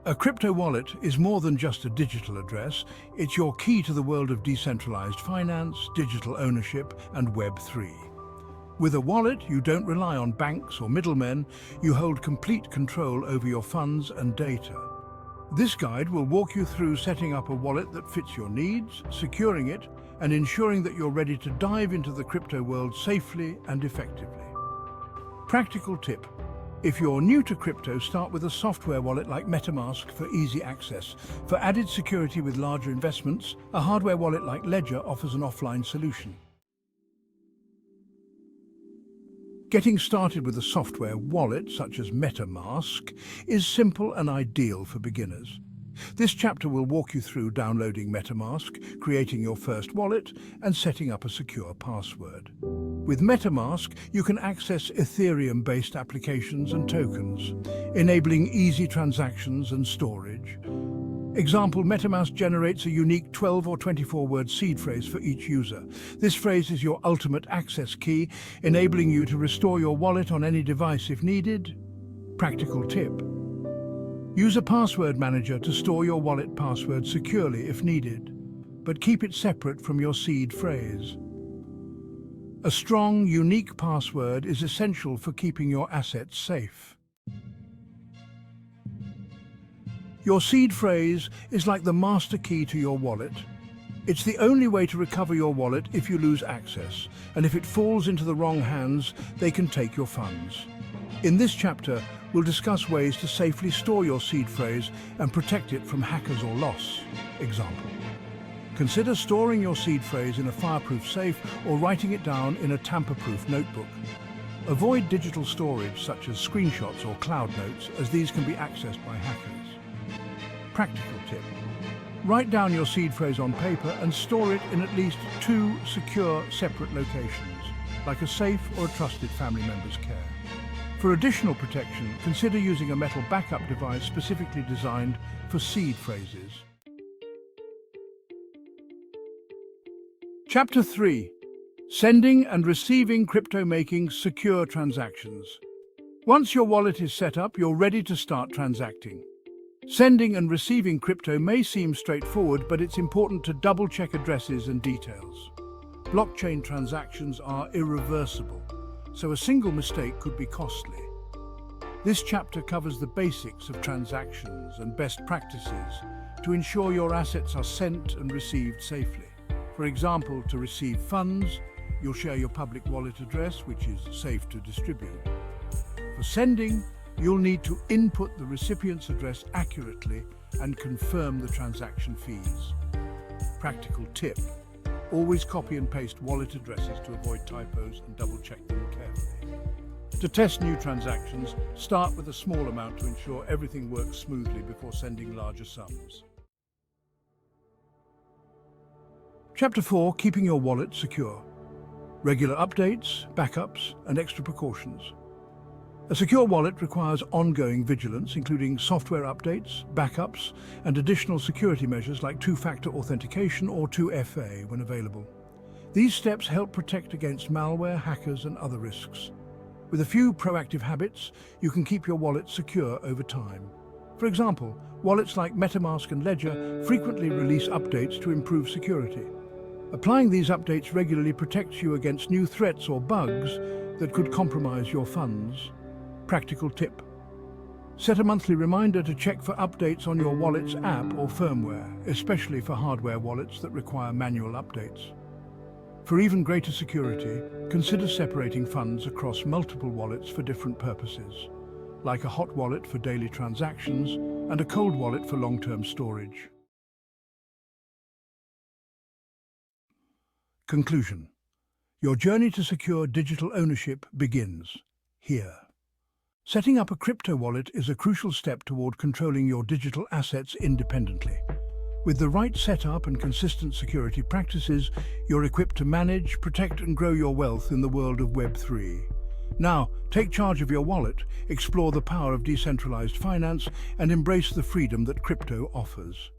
A crypto wallet is more than just a digital address. It's your key to the world of decentralized finance, digital ownership, and Web3. With a wallet, you don't rely on banks or middlemen. You hold complete control over your funds and data. This guide will walk you through setting up a wallet that fits your needs, securing it, and ensuring that you're ready to dive into the crypto world safely and effectively. Practical tip. If you're new to crypto, start with a software wallet like MetaMask for easy access. For added security with larger investments, a hardware wallet like Ledger offers an offline solution. Getting started with a software wallet, such as MetaMask, is simple and ideal for beginners. This chapter will walk you through downloading MetaMask, creating your first wallet, and setting up a secure password. With MetaMask, you can access Ethereum-based applications and tokens, enabling easy transactions and storage. Example, MetaMask generates a unique 12 or 24-word seed phrase for each user. This phrase is your ultimate access key, enabling you to restore your wallet on any device if needed. Practical tip. Use a password manager to store your wallet password securely if needed, but keep it separate from your seed phrase. A strong, unique password is essential for keeping your assets safe. Your seed phrase is like the master key to your wallet. It's the only way to recover your wallet if you lose access, and if it falls into the wrong hands, they can take your funds. In this chapter, we'll discuss ways to safely store your seed phrase and protect it from hackers or loss. Example. Consider storing your seed phrase in a fireproof safe or writing it down in a tamper-proof notebook. Avoid digital storage such as screenshots or cloud notes, as these can be accessed by hackers. Practical tip. Write down your seed phrase on paper and store it in at least 2 secure, separate locations, like a safe or a trusted family member's care. For additional protection, consider using a metal backup device specifically designed for seed phrases. Chapter 3. Sending and receiving crypto, making secure transactions. Once your wallet is set up, you're ready to start transacting. Sending and receiving crypto may seem straightforward, but it's important to double-check addresses and details. Blockchain transactions are irreversible, so a single mistake could be costly. This chapter covers the basics of transactions and best practices to ensure your assets are sent and received safely. For example, to receive funds, you'll share your public wallet address, which is safe to distribute. For sending, you'll need to input the recipient's address accurately and confirm the transaction fees. Practical tip. Always copy and paste wallet addresses to avoid typos and double-check them carefully. To test new transactions, start with a small amount to ensure everything works smoothly before sending larger sums. Chapter 4. Keeping your wallet secure. Regular updates, backups, and extra precautions. A secure wallet requires ongoing vigilance, including software updates, backups, and additional security measures like two-factor authentication or 2FA when available. These steps help protect against malware, hackers, and other risks. With a few proactive habits, you can keep your wallet secure over time. For example, wallets like MetaMask and Ledger frequently release updates to improve security. Applying these updates regularly protects you against new threats or bugs that could compromise your funds. Practical tip. Set a monthly reminder to check for updates on your wallet's app or firmware, especially for hardware wallets that require manual updates. For even greater security, consider separating funds across multiple wallets for different purposes, like a hot wallet for daily transactions and a cold wallet for long-term storage. Conclusion. Your journey to secure digital ownership begins here. Setting up a crypto wallet is a crucial step toward controlling your digital assets independently. With the right setup and consistent security practices, you're equipped to manage, protect, and grow your wealth in the world of Web3. Now, take charge of your wallet, explore the power of decentralized finance, and embrace the freedom that crypto offers.